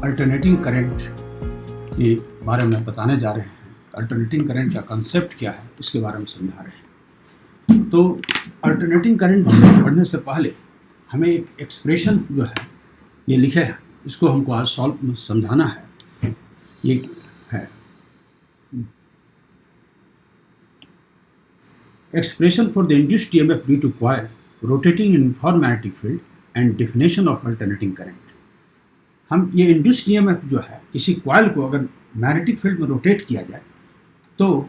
Alternating current के बारे में बताने जा रहे हैं। अल्टरनेटिंग करंट का कंसेप्ट क्या है इसके बारे में समझा रहे हैं। तो अल्टरनेटिंग करंट पढ़ने से पहले हमें एक एक्सप्रेशन जो है ये लिखे है, इसको हमको आज सॉल्व समझाना है। ये है expression for the induced EMF due to coil rotating in uniform magnetic field and definition of alternating current. हम ये इंड्यूस्ड ईएमएफ जो है, इसी कॉइल को अगर मैग्नेटिक फील्ड में रोटेट किया जाए तो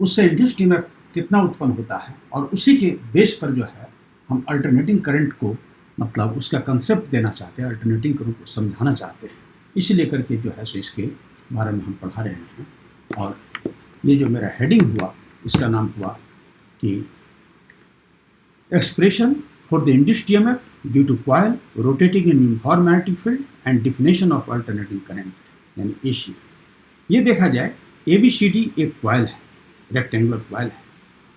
उससे इंड्यूस्ड ईएमएफ कितना उत्पन्न होता है, और उसी के बेस पर जो है हम अल्टरनेटिंग करंट को मतलब उसका कंसेप्ट देना चाहते हैं, अल्टरनेटिंग करंट को समझाना चाहते हैं। इसीलिए करके जो है सो इसके बारे में हम पढ़ा रहे हैं। और ये जो मेरा हेडिंग हुआ इसका नाम हुआ कि expression for the induced EMF due to coil rotating in uniform magnetic field and definition of alternating current, यानी एसी। ये देखा जाए ABCD एक कॉइल है, रेक्टेंगुलर कॉइल है,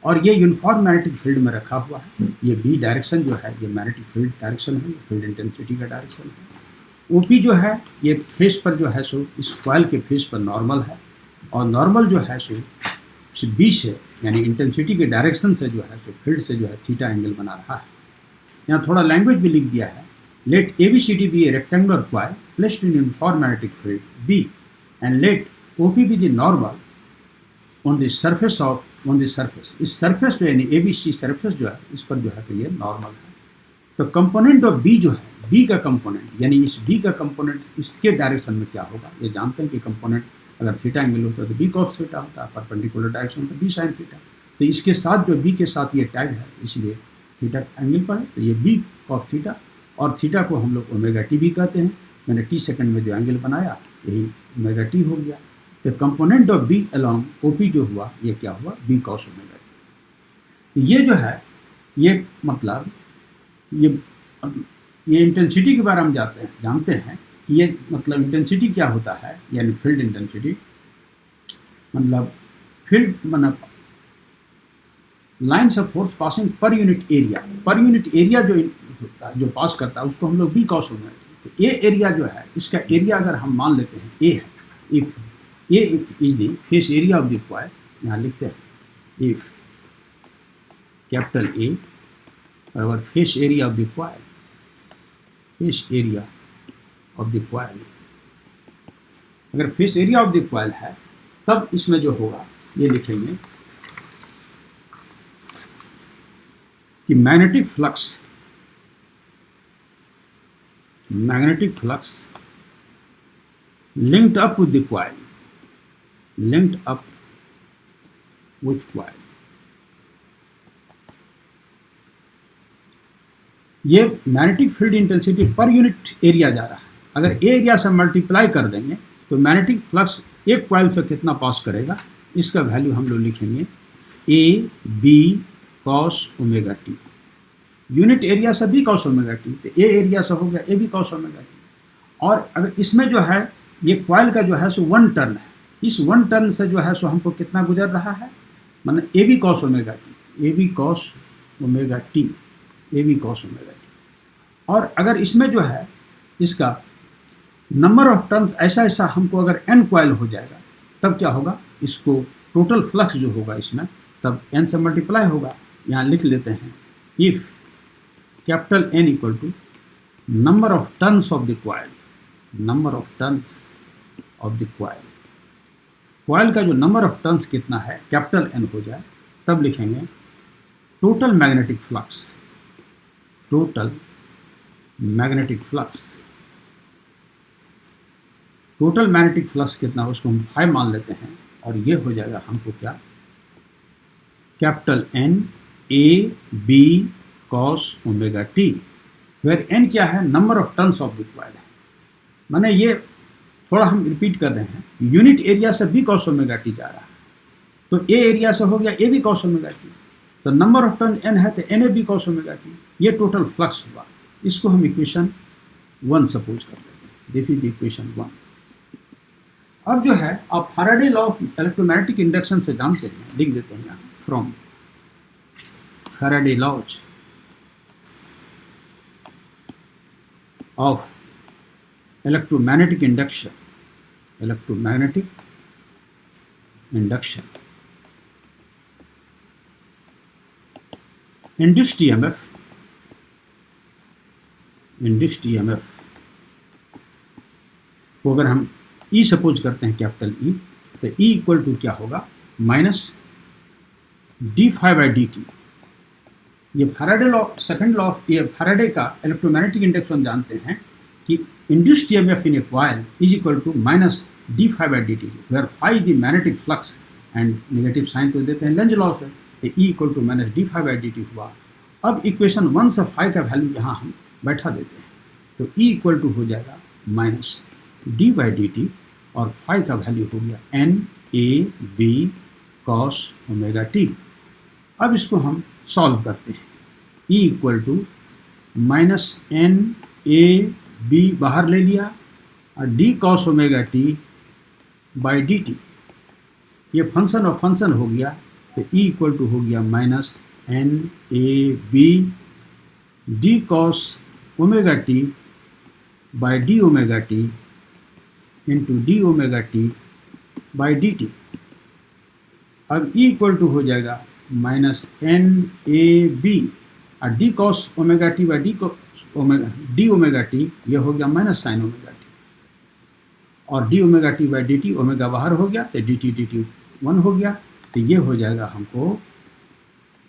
और ये यूनिफॉर्म मैग्नेटिक फील्ड में रखा हुआ है। ये B डायरेक्शन जो है ये मैग्नेटिक फील्ड डायरेक्शन है, फील्ड इंटेंसिटी का डायरेक्शन है। OP जो है ये फेस पर जो है सो इस कॉइल के फेस पर नॉर्मल है, और नॉर्मल जो है सो B से यानी इंटेंसिटी के डायरेक्शन से जो है सो फील्ड से जो है थीटा एंगल बना रहा है। यहाँ थोड़ा लैंग्वेज भी लिख दिया है। Let ABCD be a rectangular coil placed in uniform magnetic field B and let OP be the normal on the surface इस सरफेस जो यानी ABC सरफेस जो है इस पर जो है तो ये नॉर्मल है। तो कंपोनेंट ऑफ B जो है, B का कंपोनेंट यानी इस B का कंपोनेंट इसके डायरेक्शन में क्या होगा, ये जानते हैं कि कंपोनेंट अगर थीटा एंगल होता है तो B cos थीटा होता है, परपेंडिकुलर डायरेक्शन तो B sin थीटा। तो इसके साथ जो B के साथ ये टैग है इसलिए थीटा एंगल पर है, तो ये B cos थीटा, और थीटा को हम लोग ओमेगा टी भी कहते हैं। मैंने t सेकंड में जो एंगल बनाया यही ओमेगा टी हो गया। तो component of B along OP जो हुआ ये क्या हुआ, B cos ओमेगा टी। ये जो है ये मतलब ये इंटेंसिटी के बारे में जानते हैं कि ये मतलब इंटेंसिटी क्या होता है, यानी फील्ड इंटेंसिटी मतलब लाइन्स ऑफ फोर्स पासिंग पर यूनिट एरिया जो होता है, जो पास करता है उसको हम लोग B cos ओमेगा टी। तो ये एरिया जो है इसका एरिया अगर हम मान लेते हैं A है, if A is the face area of the coil, यहाँ लिखते हैं इफ कैपिटल A बराबर face area of the coil, face area of the coil. अगर face area of the coil है तब इसमें जो होगा ये लिखेंगे कि magnetic flux linked up with the coil, ये magnetic field intensity per unit area जा रहा है। अगर ए एरिया से मल्टीप्लाई कर देंगे तो मैग्नेटिक फ्लक्स एक कॉइल से कितना पास करेगा, इसका वैल्यू हम लोग लिखेंगे AB cos omega T. Unit area से B cos ओमेगा टी, तो ए एरिया से हो गया AB cos ओमेगा टी। और अगर इसमें जो है ये कॉइल का जो है सो वन टर्न है, इस वन टर्न से जो है सो हमको कितना गुजर रहा है, मतलब AB cos omega T, AB cos omega T, AB cos omega t. और अगर इसमें जो है इसका नंबर ऑफ टर्न्स ऐसा हमको अगर n कॉइल हो जाएगा तब क्या होगा, इसको टोटल फ्लक्स जो होगा इसमें तब n से मल्टीप्लाई होगा। यहाँ लिख लेते हैं if capital N equal to number of turns of the coil, number of turns of the coil, coil का जो नंबर ऑफ टर्न्स कितना है कैपिटल N हो जाए तब लिखेंगे total magnetic flux, total magnetic flux कितना उसको हम 5 मान लेते हैं, और ये हो जाएगा हमको क्या, capital N AB cos omega t, where N क्या है, number of turns of the coil है। माने ये थोड़ा हम रिपीट कर रहे हैं, यूनिट एरिया से B cos ओमेगा टी जा रहा है, तो A एरिया से हो गया AB cos ओमेगा टी, तो नंबर ऑफ टर्न N है तो NAB cos ओमेगा टी, ये टोटल फ्लक्स हुआ। इसको हम इक्वेशन 1 सपोज कर लेते हैं, दिस इज इक्वेशन 1। अब जो है आप Faraday law of electromagnetic induction से जानते हैं, लिख देते हैं यहाँ, from Faraday laws of electromagnetic induction, electromagnetic induction, induced EMF, induced EMF को अगर हम ई सपोज करते हैं कैपिटल ई, तो ई इक्वल टू क्या होगा, minus d phi by d t. ये फैराडे लॉ, सेकंड लॉ, ये फैराडे का इलेक्ट्रोमैग्नेटिक इंडक्शन जानते हैं कि induced EMF in a coil is equal to minus d phi by d t, where phi the magnetic flux and negative sign तो देते हैं Lenz law से, तो E equal to minus d phi by d t हुआ। अब equation 1 से phi का value यहाँ हम बैठा देते हैं, तो ई इक्वल टू हो जाएगा minus d by d t, और फाई का वैल्यू हो गया N A B cos omega t. अब इसको हम सॉल्व करते हैं, E equal to minus N A B बाहर ले लिया और d cos omega t by d t, ये फंक्शन और फंक्शन हो गया, तो ई इक्वल टू हो गया minus N A B d cos omega t by d omega t into D omega t by d T. अब ई equal to हो जाएगा माइनस एन ए बी और d cos omega t by d omega t, ये हो गया minus sign omega t, और D omega t by d T, omega बाहर हो गया तो डी टी 1 हो गया, तो ये हो जाएगा हमको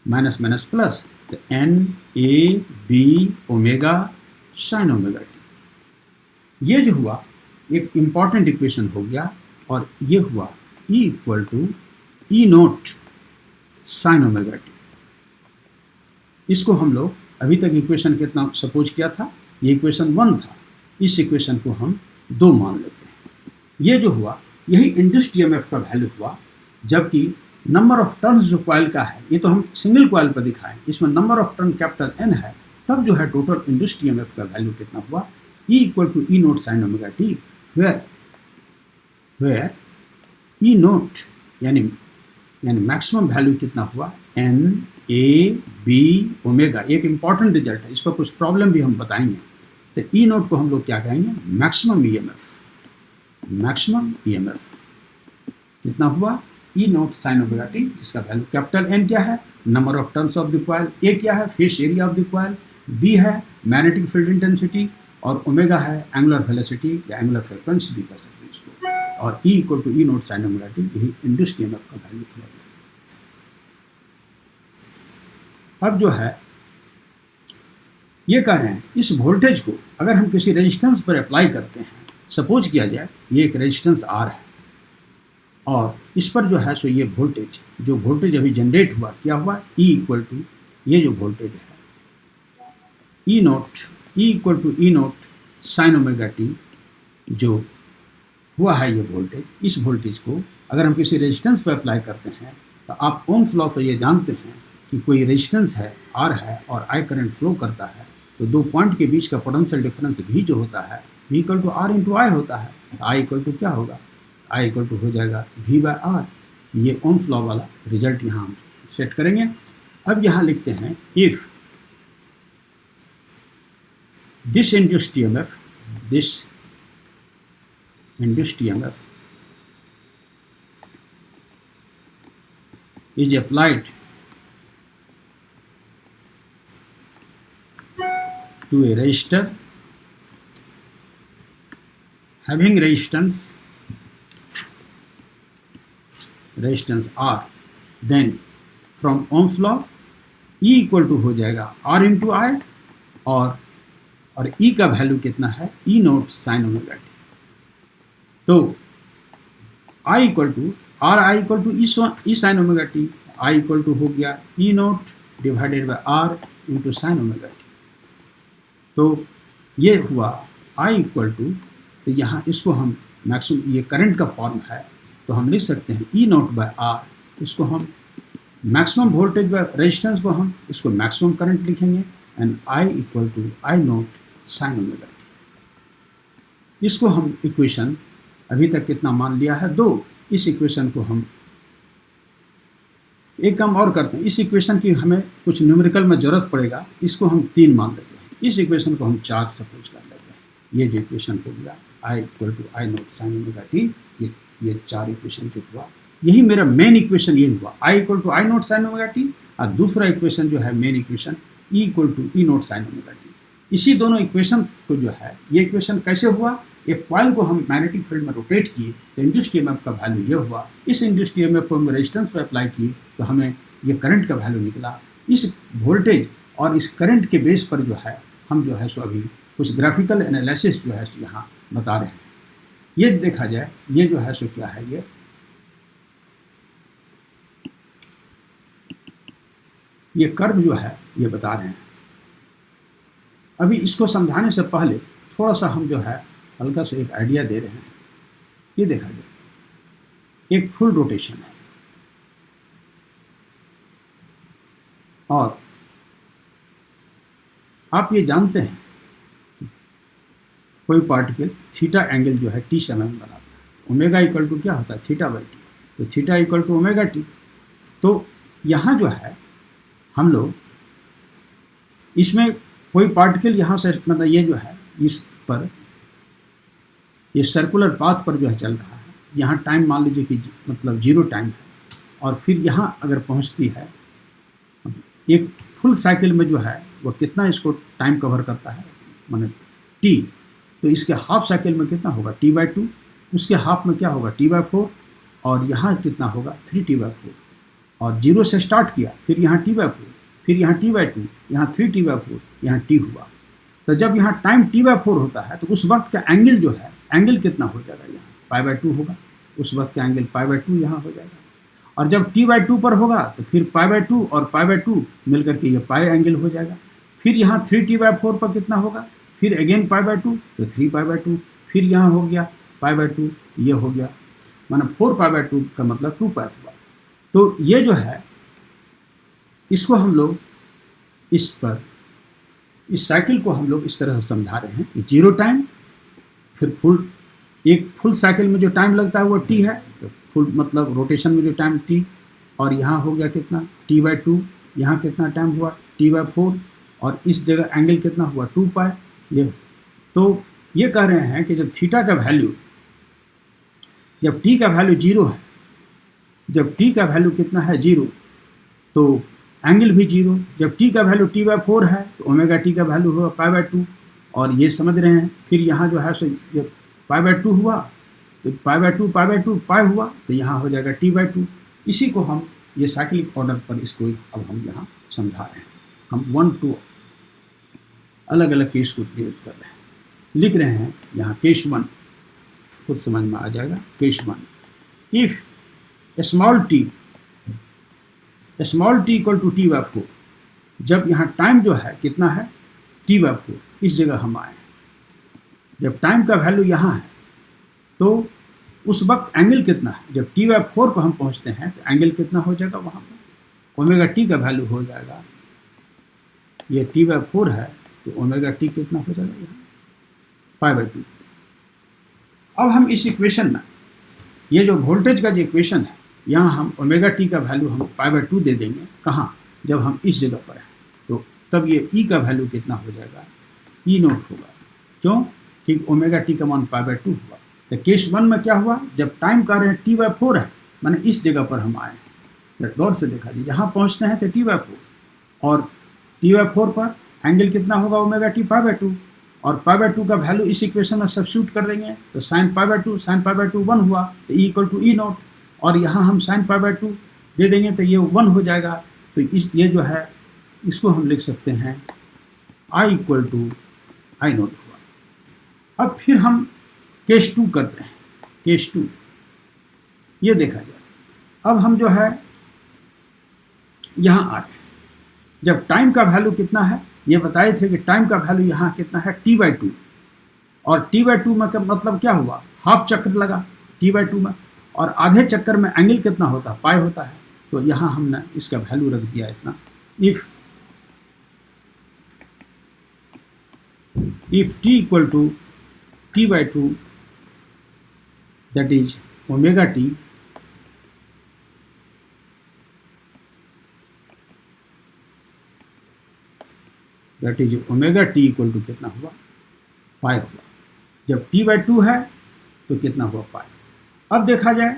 माइनस माइनस प्लस, तो N A B omega sine omega t. ये जो हुआ एक इम्पॉर्टेंट इक्वेशन हो गया, और ये हुआ E equal to E naught sine omega t. इसको हम लोग अभी तक इक्वेशन कितना सपोज किया था, ये इक्वेशन 1 था, इस इक्वेशन को हम 2 मान लेते हैं। ये जो हुआ यही इंड्यूस्ड ईएमएफ का वैल्यू हुआ, जबकि नंबर ऑफ टर्न्स जो कॉइल का है, ये तो हम सिंगल कॉइल पर दिखाएं, इसमें number of turn capital N है, तब जो है टोटल इंड्यूस्ड ईएमएफ का वैल्यू कितना हुआ, E equal to E naught sine omega t, where E naught यानी मैक्सिमम वैल्यू कितना हुआ, एन ए बी ओमेगा। एक इंपॉर्टेंट रिजल्ट है, इस पर कुछ प्रॉब्लम भी हम बताएंगे। तो ई नोट को हम लोग क्या कहेंगे, मैक्सिमम ईएमएफ, मैक्सिमम ईएमएफ कितना हुआ, E naught sine omega t, जिसका वैल्यू कैपिटल एन क्या है, number of turns of the coil, A क्या है, face area of the coil, B है मैग्नेटिक फील्ड इंटेंसिटी, और ओमेगा है एंगुलर वेलोसिटी या एंगुलर फ्रीक्वेंसी भी कह सकते हैं इसको, और E equal to E naught sine omega t, यही इंड्यूस्ड ईएमएफ का वैल्यू है। अब जो है ये कह रहे हैं, इस वोल्टेज को अगर हम किसी रेजिस्टेंस पर अप्लाई करते हैं, सपोज किया जाए ये एक रेजिस्टेंस आर है, और इस पर जो है सो ये वोल्टेज, जो वोल्टेज अभी जनरेट हुआ, क्या हुआ, ई इक्वल टू ये जो वोल्टेज है E naught, E equal to E naught sine omega t जो हुआ है ये वोल्टेज, इस वोल्टेज को अगर हम किसी रेजिस्टेंस पर अप्लाई करते हैं, तो आप ओम्स लॉ से ये जानते हैं कि कोई रेजिस्टेंस है आर है और आई करंट फ्लो करता है, तो 2 पॉइंट के बीच का पोटेंशियल डिफरेंस भी जो होता है V equal to R into I होता है। आई इक्वल टू क्या होगा, आई इक्वल टू हो जाएगा वी बाय आर। ये ओम्स लॉ वाला रिजल्ट यहाँ हम सेट करेंगे। अब यहाँ लिखते हैं, if this induced EMF, this induced EMF is applied to a resistor having resistance R, then from Ohm's law E equal to हो जाएगा R इंटू आई, और E का वैल्यू कितना है, E naught sine omega t. तो I equal to R I equal to E sine omega t, I equal to हो गया E naught divided by R into sine omega t. तो ये हुआ आई इक्वल टू, तो यहाँ इसको हम मैक्सिमम, ये करंट का फॉर्म है, तो हम लिख सकते हैं ई नोट बाय आर, इसको हम मैक्सिमम वोल्टेज बाय रेजिस्टेंस को हम इसको मैक्सिमम करंट लिखेंगे, and I equal to I naught sine omega t. इसको हम इक्वेशन अभी तक कितना मान लिया है, 2। इस इक्वेशन को हम एक काम और करते हैं, इस इक्वेशन की हमें कुछ न्यूमेरिकल में ज़रूरत पड़ेगा, इसको हम 3 मान लेते हैं, इस इक्वेशन को हम 4 सपोज कर लेते हैं। ये जो इक्वेशन हो गया I equal to I naught sine omega t. ये 4 इक्वेशन जो हुआ, यही मेरा मेन इक्वेशन ये हुआ, I equal to I naught sine omega t. और दूसरा इक्वेशन जो है main equation E equal to E naught sine omega t. इसी दोनों इक्वेशन को जो है, ये इक्वेशन कैसे हुआ, एक कॉइल को हम मैग्नेटिक फील्ड में रोटेट किए तो इंड्यूस्ड ईएमएफ का वैल्यू ये हुआ। इस इंड्यूस्ड ईएमएफ को हम रेजिस्टेंस पर अप्लाई किए तो हमें ये करंट का वैल्यू निकला। इस वोल्टेज और इस करंट के बेस पर जो है हम जो है सो अभी कुछ ग्राफिकल एनालिसिस जो है सो यहाँ बता रहे हैं। ये देखा जाए, ये जो है सो क्या है, ये कर्व जो है ये बता रहे हैं। अभी इसको समझाने से पहले थोड़ा सा हम जो है हल्का से एक आइडिया दे रहे हैं। ये देखा जाए, एक फुल रोटेशन है और आप ये जानते हैं कोई पार्टिकल थीटा एंगल जो है टी समय में बनाता है। ओमेगा इक्वल टू क्या होता है, थीटा बाई टी। तो theta equal to omega t. तो यहाँ जो है हम लोग इसमें कोई पार्टिकल यहाँ से, मतलब ये जो है इस पर, ये सर्कुलर पाथ पर जो है चल रहा है। यहाँ टाइम मान लीजिए कि मतलब 0 टाइम है, और फिर यहाँ अगर पहुँचती है एक फुल साइकिल में जो है वो कितना इसको टाइम कवर करता है, माने टी। तो इसके हाफ साइकिल में कितना होगा, टी बाई 2। उसके हाफ में क्या होगा, टी बाई 4। और यहाँ कितना होगा, 3t बाई 4। और 0 से स्टार्ट किया, फिर यहाँ टी बाई 4, फिर यहाँ टी बाई 2, यहाँ 3t बाई 4, यहाँ टी हुआ। तो जब यहाँ टाइम टी बाई 4 होता है तो उस वक्त का एंगल जो है, एंगल कितना हो जाएगा, यहाँ पाई बाई 2 होगा। उस वक्त का एंगल पाई बाई 2 यहाँ हो जाएगा। और जब टी बाई 2 पर होगा तो फिर पाई बाई 2 और पाई बाई 2 मिलकर के ये पाई एंगल हो जाएगा। फिर यहाँ 3t बाई 4 पर कितना होगा, फिर अगेन पाई बाई 2 तो 3 पाई बाई 2, फिर यहाँ हो गया पाई बाई 2, ये हो गया, माना 4 पाई बाई 2 का मतलब 2 पाई हुआ। तो ये जो है इसको हम लोग इस पर, इस साइकिल को हम लोग इस तरह से समझा रहे हैं कि 0 टाइम, फिर फुल, एक फुल साइकिल में जो टाइम लगता है वो टी है, तो फुल मतलब रोटेशन में जो टाइम टी, और यहाँ हो गया कितना, टी बाई 2, यहाँ कितना टाइम हुआ, टी बाई 4, और इस जगह एंगल कितना हुआ, 2 पाई। ये तो ये कह रहे हैं कि जब थीटा का वैल्यू, जब टी का वैल्यू 0 है, जब टी का वैल्यू कितना है 0, तो एंगल भी 0। जब टी का वैल्यू टी बाई 4 है तो ओमेगा टी का वैल्यू हुआ पाई बाई 2। और ये समझ रहे हैं, फिर यहाँ जो है सो जब पाई बाई 2 हुआ तो पाई बाई 2 पाई बाई 2 पाई हुआ, तो यहाँ हो जाएगा टी बाई 2। इसी को हम ये साइक्लिक ऑर्डर पर इसको अब हम यहाँ समझा रहे हैं। हम 1 2 अलग अलग केस को डील कर रहे हैं, लिख रहे हैं यहाँ केस 1, खुद समझ में आ जाएगा। Case 1, if small t equal to t by 4, जब यहाँ टाइम जो है कितना है, टी बाई 4, इस जगह हम आए, जब टाइम का वैल्यू यहाँ है तो उस वक्त एंगल कितना है, जब टी बाई 4 पर हम पहुँचते हैं तो एंगल कितना हो जाएगा, वहाँ पर ओमेगा टी का वैल्यू हो जाएगा, ये टी बाई 4 है तो ओमेगा टी कितना हो जाएगा, यहाँ पाई बाई 2। अब हम इस इक्वेशन में, ये जो वोल्टेज का जो इक्वेशन है, यहाँ हम ओमेगा टी का वैल्यू हम पाई बाई 2 दे देंगे। कहाँ, जब हम इस जगह पर हैं, तो तब ये ई का वैल्यू कितना हो जाएगा, ई नोट होगा। क्यों, कि ओमेगा टी का मान पाई बाई 2 हुआ। तो केस 1 में क्या हुआ, जब टाइम कह रहे हैं टी बाई 4 है, माने इस जगह पर हम आए, गौर से देखा जी, यहाँ पहुँचते हैं तो टी बाई 4, और टी बाई 4 पर एंगल कितना होगा, ओमेगा टी पाई बाई 2, और पाई बाई 2 का वैल्यू इस इक्वेशन में सब्स्टिट्यूट कर देंगे, तो साइन पाई बाई 2 1 हुआ, तो E equal to E naught, और यहाँ हम साइन पाई बाई 2 दे देंगे तो ये 1 हो जाएगा। तो इस, ये जो है इसको हम लिख सकते हैं आई इक्वल टू आई नोट हुआ। अब फिर हम केस 2 करते हैं। केस 2 ये देखा जाए, अब हम जो है यहाँ आए, जब टाइम का वैल्यू कितना है, ये बताए थे कि टाइम का वैल्यू यहाँ कितना है, टी बाई 2, और टी बाई 2 में का मतलब क्या हुआ, हाफ चक्र लगा टी बाई 2 में, और आधे चक्कर में एंगल कितना होता है, पाई होता है। तो यहाँ हमने इसका वैल्यू रख दिया इतना, if t equal to t by 2, that is omega t, that is omega t equal to कितना हुआ, पाई हुआ। जब t/2 है तो कितना हुआ पाई। अब देखा जाए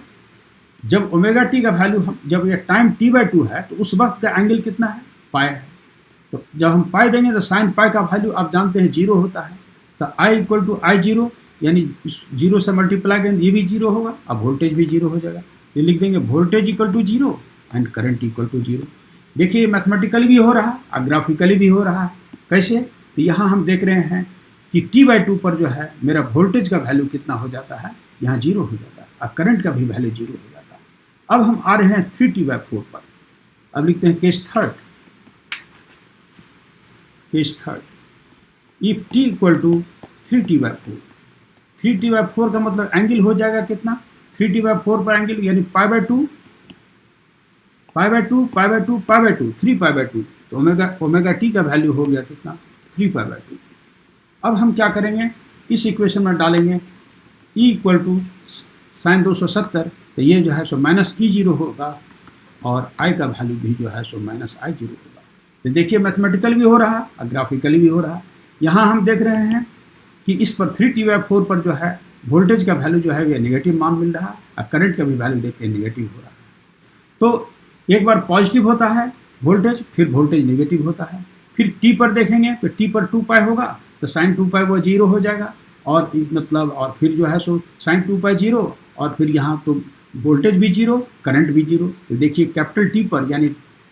जब ओमेगा टी का वैल्यू हम जब ये टाइम t/2 है तो उस वक्त का एंगल कितना है, पाई है। तो जब हम पाई देंगे तो साइन पाई का वैल्यू आप जानते हैं 0 होता है। तो I=I0 यानी 0 से मल्टीप्लाई करेंगे ये भी 0 होगा, अब वोल्टेज भी 0 हो जाएगा। तो लिख देंगे वोल्टेज =0 एंड करंट =0। देखिए मैथमेटिकली भी हो रहा है और ग्राफिकली भी हो रहा है। कैसे? तो यहाँ हम देख रहे हैं कि t/2 पर जो है मेरा वोल्टेज का वैल्यू कितना हो जाता है, यहाँ 0 हो जाता है और करंट का भी वैल्यू 0 हो जाता है। अब हम आ रहे हैं 3t/4 पर। अब लिखते हैं case third. If t = 3t/4, 3t/4 का मतलब एंगल हो जाएगा कितना, 3t/4 पर एंगल यानी π/2 3π/2 तो ओमेगा टी का वैल्यू हो गया कितना, 3π/2। अब हम क्या करेंगे, इस इक्वेशन में डालेंगे E = sin 270, तो ये जो है सो -E0 होगा और I का वैल्यू भी जो है सो -I0 होगा। तो देखिए मैथमेटिकल भी हो रहा और ग्राफिकली भी हो रहा। यहाँ हम देख रहे हैं कि इस पर 3t/4 पर जो है वोल्टेज का वैल्यू जो है ये नेगेटिव मान मिल रहा है और करंट का भी वैल्यू देखते हैं नेगेटिव हो रहा है। तो एक बार पॉजिटिव होता है वोल्टेज, फिर वोल्टेज नेगेटिव होता है। फिर t पर देखेंगे तो t पर 2π होगा तो sin 2π वो 0 हो जाएगा और मतलब और फिर जो है सो sin 2π 0 और फिर यहाँ तो वोल्टेज भी 0 करंट भी 0। तो देखिए कैपिटल T पर यानी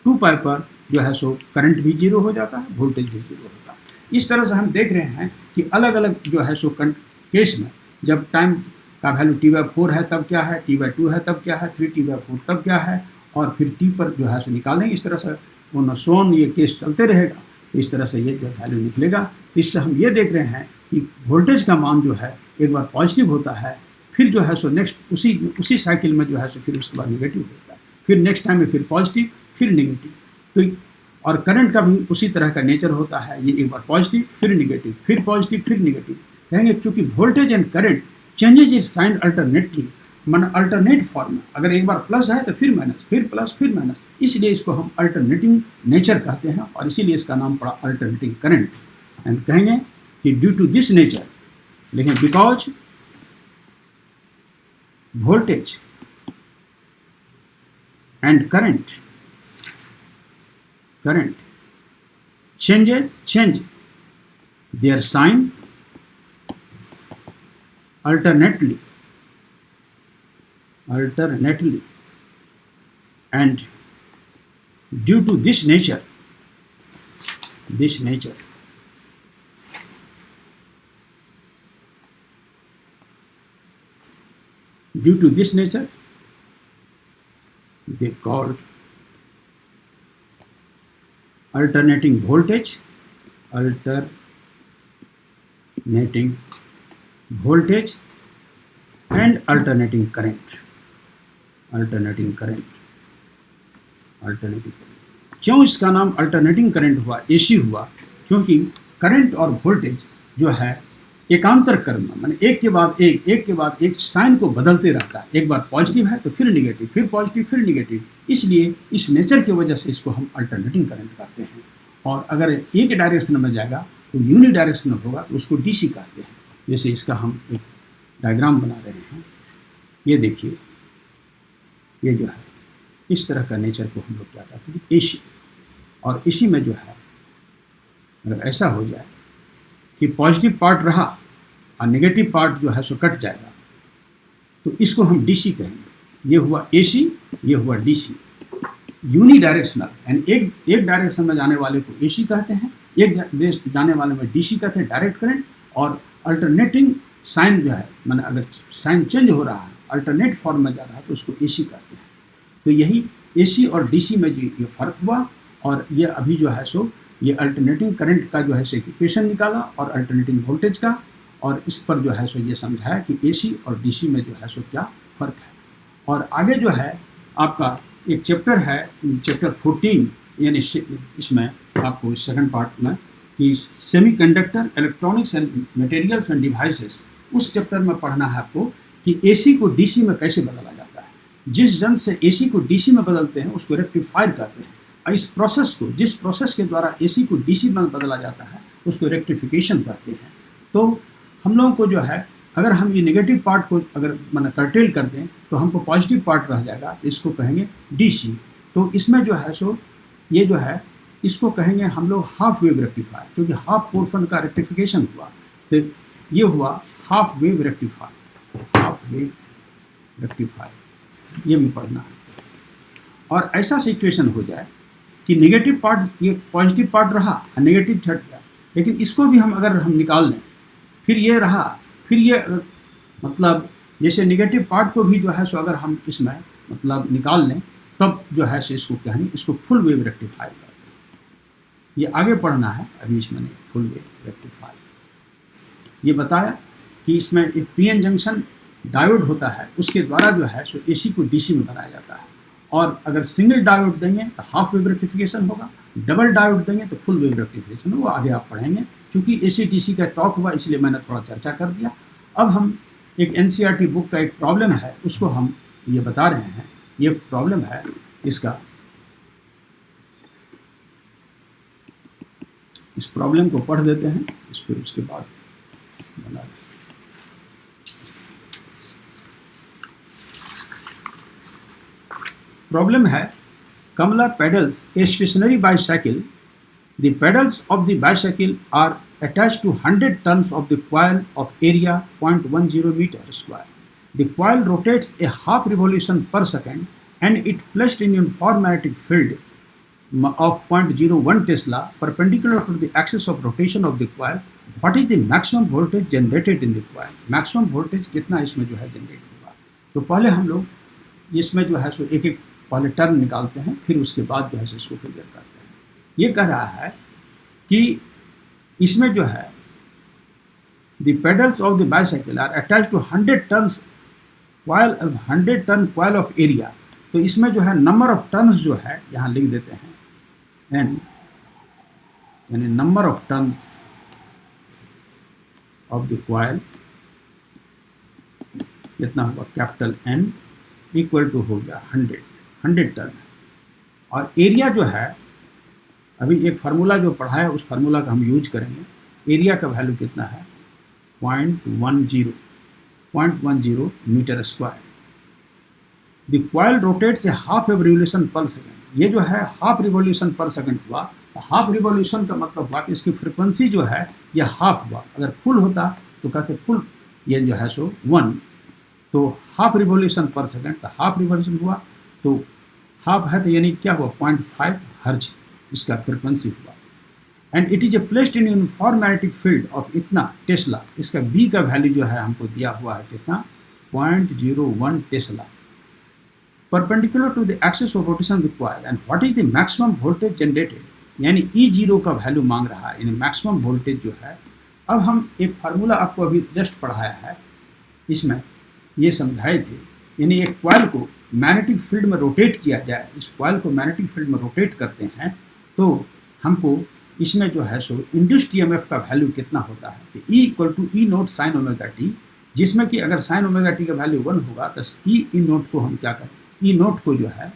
2π पर जो है सो करंट भी 0 हो जाता है, वोल्टेज भी 0 होता है। इस तरह से हम देख रहे हैं कि अलग अलग जो है सो केस में जब टाइम का वैल्यू t/4 है तब क्या है, t/2 है तब क्या है, 3t/4 तब क्या है और फिर t पर जो है सो निकालेंगे। इस तरह से वो सोन ये केस चलते रहेगा। तो इस तरह से ये जो वैल्यू निकलेगा। तो इससे हम ये देख रहे हैं कि वोल्टेज का मान जो है एक बार पॉजिटिव होता है, फिर जो है सो नेक्स्ट उसी साइकिल में जो है सो फिर उसके बाद नेगेटिव होता है, फिर नेक्स्ट टाइम में फिर पॉजिटिव फिर नेगेटिव। तो और करंट का भी उसी तरह का नेचर होता है, ये एक बार पॉजिटिव फिर नेगेटिव फिर पॉजिटिव फिर नेगेटिव। कहेंगे चूँकि voltage and current changes is sine alternately, मन अल्टरनेट फॉर्म में, अगर एक बार प्लस है तो फिर माइनस फिर प्लस फिर माइनस, इसलिए इसको हम अल्टरनेटिंग नेचर कहते हैं और इसीलिए इसका नाम पड़ा अल्टरनेटिंग करंट। एंड कहेंगे कि ड्यू टू दिस नेचर, लेकिन because voltage and current change their sign alternately and due to this nature they called alternating voltage and alternating current। क्यों इसका नाम अल्टरनेटिंग करंट हुआ, एसी हुआ? क्योंकि करंट और वोल्टेज जो है एकांतर क्रम में, माने एक के बाद एक साइन को बदलते रहता है। एक बार पॉजिटिव है तो फिर नेगेटिव, फिर पॉजिटिव फिर नेगेटिव। इसलिए इस नेचर की वजह से इसको हम अल्टरनेटिंग करंट कहते हैं। और अगर एक डायरेक्शन में जाएगा तो यूनि डायरेक्शन में होगा तो उसको डीसी कहते हैं। जैसे इसका हम एक डायग्राम बना रहे हैं, ये देखिए, ये जो है इस तरह का नेचर को हम लोग क्या कहते हैं, एसी। और इसी में जो है अगर ऐसा हो जाए कि पॉजिटिव पार्ट रहा और नेगेटिव पार्ट जो है सो कट जाएगा तो इसको हम डीसी कहेंगे। ये हुआ एसी, ये हुआ डीसी, यूनि डायरेक्शनल। एंड एक डायरेक्शन में जाने वाले को एसी कहते हैं, एक जाने वाले में डीसी कहते हैं, डायरेक्ट करंट। और अल्टरनेटिंग साइन जो है, माने अगर साइन चेंज हो रहा है, अल्टरनेट फॉर्म में जा रहा है तो उसको एसी कहते हैं। तो यही एसी और डीसी में जो ये फ़र्क हुआ और ये अभी जो है सो ये अल्टरनेटिंग करंट का जो है सो इक्वेशन निकाला और अल्टरनेटिंग वोल्टेज का, और इस पर जो है सो ये समझाया कि एसी और डीसी में जो है सो क्या फ़र्क है। और आगे जो है आपका एक चैप्टर है, चैप्टर 14, यानी इसमें आपको सेकंड पार्ट में कि semiconductor, electronics and materials end devices, उस चैप्टर में पढ़ना है आपको कि एसी को डीसी में कैसे बदला जाता है। जिस जन से एसी को डीसी में बदलते हैं उसको रेक्टिफायर कहते हैं। और इस प्रोसेस को, जिस प्रोसेस के द्वारा एसी को डीसी में बदला जाता है उसको रेक्टिफिकेशन कहते हैं। तो हम लोगों को जो है अगर हम ये नेगेटिव पार्ट को अगर मैंने कर्टेल कर दें तो हमको पॉजिटिव पार्ट रह जाएगा, तो इसको कहेंगे डीसी। तो इसमें जो है सो ये जो है इसको कहेंगे हम लोग हाफ वेव रेक्टिफायर, क्योंकि हाफ पोर्शन का रेक्टिफिकेशन हुआ, तो ये हुआ half wave rectifier, half wave rectifier, ये भी पढ़ना है। और ऐसा सिचुएशन हो जाए कि नेगेटिव पार्ट ये पॉजिटिव पार्ट रहा और नेगेटिव छट गया, लेकिन इसको भी हम अगर हम निकाल लें, फिर ये रहा, फिर ये मतलब जैसे नेगेटिव पार्ट को भी जो है सो अगर हम इसमें मतलब निकाल लें, तब जो है सो इसको कहेंगे, इसको फुल वेव रेक्टिफायर करते हैं। ये आगे पढ़ना है, अभी इसमें नहीं, फुल वेव रेक्टिफायर। ये बताया कि इसमें एक पीएन जंक्शन डायोड होता है, उसके द्वारा जो है सो एसी को डीसी में बनाया जाता है। और अगर सिंगल डायोड देंगे तो हाफ वेव रेक्टिफिकेशन होगा, डबल डायोड देंगे तो फुल वेव रेक्टिफिकेशन, वो आगे आप पढ़ेंगे। क्योंकि एसी डीसी का टॉक हुआ इसलिए मैंने थोड़ा चर्चा कर दिया। अब हम एक एनसीईआरटी बुक का एक प्रॉब्लम है, उसको हम ये बता रहे हैं। ये प्रॉब्लम है इसका, इस प्रॉब्लम को पढ़ देते हैं, इस पर उसके बाद बना दें। प्रॉब्लम है, Kamala pedals a stationary bicycle. The pedals of the bicycle are attached to 100 tons of the coil of area 0.10 meter square. The coil rotates a half revolution per second and it placed in uniform magnetic field of 0.01 Tesla perpendicular to the axis of rotation of the coil. What is the maximum voltage generated in the coil? Maximum voltage कितना इसमें जो है generate होगा? तो पहले हम लोग इसमें जो है सो एक एक पहले टर्म निकालते हैं, फिर उसके बाद जो है इसको क्लियर करते हैं। ये कह रहा है कि इसमें जो है the pedals of the bicycle are attach to 100 turns coil, 100 turn coil of area. तो इसमें जो है नंबर ऑफ टन्स जो है यहाँ लिख देते हैं एन, यानी number of tons of the coil कितना होगा, कैपिटल एन इक्वल टू हो गया 100 टन। और एरिया जो है, अभी एक फार्मूला जो पढ़ा है उस फार्मूला का हम यूज करेंगे। एरिया का वैल्यू कितना है, 0.10 metre square. The coil rotates a half revolution per second. ये जो है हाफ रिवोल्यूशन पर सेकेंड हुआ, तो हाफ रिवोल्यूशन का मतलब हुआ कि इसकी फ्रिक्वेंसी जो है ये हाफ हुआ। अगर फुल होता तो कहते फुल, ये जो है सो 1, तो हाफ रिवोल्यूशन पर सेकेंड, तो हाफ रिवोल्यूशन हुआ तो हाफ है तो यानी क्या हुआ, 0.5 हर्ज इसका फ्रिक्वेंसी हुआ। And it is a placed in uniform magnetic field of इतना टेस्ला। इसका बी का वैल्यू जो है हमको दिया हुआ है कितना, 0.01 tesla perpendicular to the axis of rotation of the coil. And what is the maximum voltage generated, यानी E0 का वैल्यू मांग रहा है, यानी मैक्सिमम वोल्टेज जो है। अब हम एक फार्मूला आपको अभी जस्ट पढ़ाया है, इसमें ये समझाए थे, यानी एक कॉइल को मैग्नेटिक फील्ड में रोटेट किया जाए, इस कॉइल को मैग्नेटिक फील्ड में रोटेट करते हैं तो हमको इसमें जो है सो इंड्यूस्ड ईएमएफ का वैल्यू कितना होता है, तो E equal to E naught sine omega t, जिसमें कि अगर साइन ओमेगा टी का वैल्यू 1 होगा तो ई नोट को हम क्या करें, ई नोट को जो है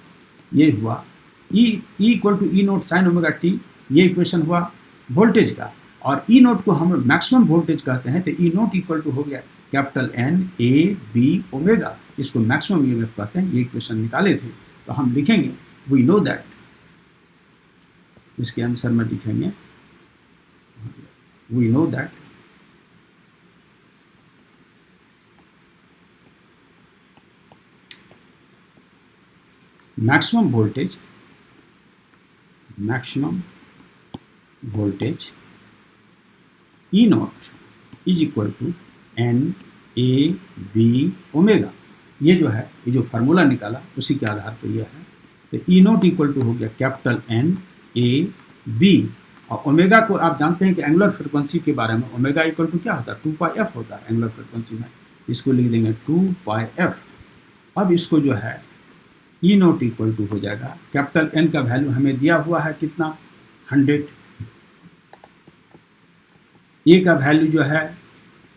ये हुआ E equal to E naught sine omega t, ये इक्वेशन हुआ वोल्टेज का। और ई नोट को हम मैक्सिमम वोल्टेज कहते हैं, तो ई नोट इक्वल टू हो गया capital N A B omega, इसको मैक्सिमम ईएमएफ कहते हैं। ये इक्वेशन निकाले थे, तो हम लिखेंगे वी नो दैट, इसके आंसर में लिखेंगे we know that maximum voltage E naught is equal to N A B omega. ये जो है, ये जो फार्मूला निकाला उसी के आधार पर यह है। तो E नोट इक्वल टू हो गया कैपिटल N A B, और ओमेगा को आप जानते हैं कि एंगुलर फ्रिक्वेंसी के बारे में, ओमेगा इक्वल टू क्या होता है, 2πf होता है एंगुलर फ्रिक्वेंसी में, इसको लिख देंगे 2πf। अब इसको जो है E नोट इक्वल टू हो जाएगा, कैपिटल N का वैल्यू हमें दिया हुआ है कितना, 100, A का वैल्यू जो है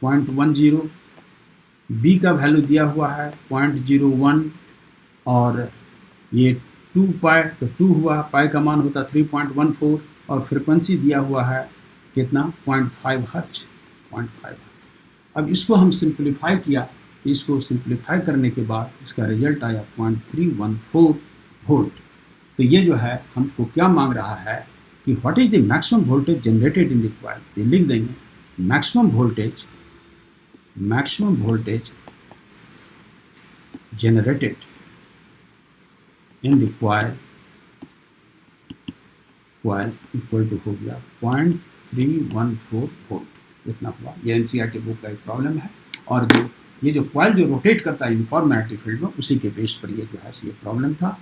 0.10, B का वैल्यू दिया हुआ है 0.01, और ये 2 पाई, तो 2 हुआ, पाई का मान होता 3.14, और फ्रिक्वेंसी दिया हुआ है कितना, 0.5 हर्ट्ज, 0.5 हर्ट्ज। अब इसको हम सिंप्लीफाई किया, इसको सिंप्लीफाई करने के बाद इसका रिजल्ट आया 0.314 वोल्ट। तो ये जो है हमको क्या मांग रहा है कि what is the maximum voltage generated in the coil. तो लिख देंगे maximum voltage generated in the coil equal to हो गया 0.314 वोल्ट। इतना हुआ। ये एनसीईआरटी बुक का एक प्रॉब्लम है, और जो ये जो कॉइल जो रोटेट करता है यूनिफॉर्म मैग्नेटिक फील्ड में, उसी के बेस पर ये जो है ये प्रॉब्लम था।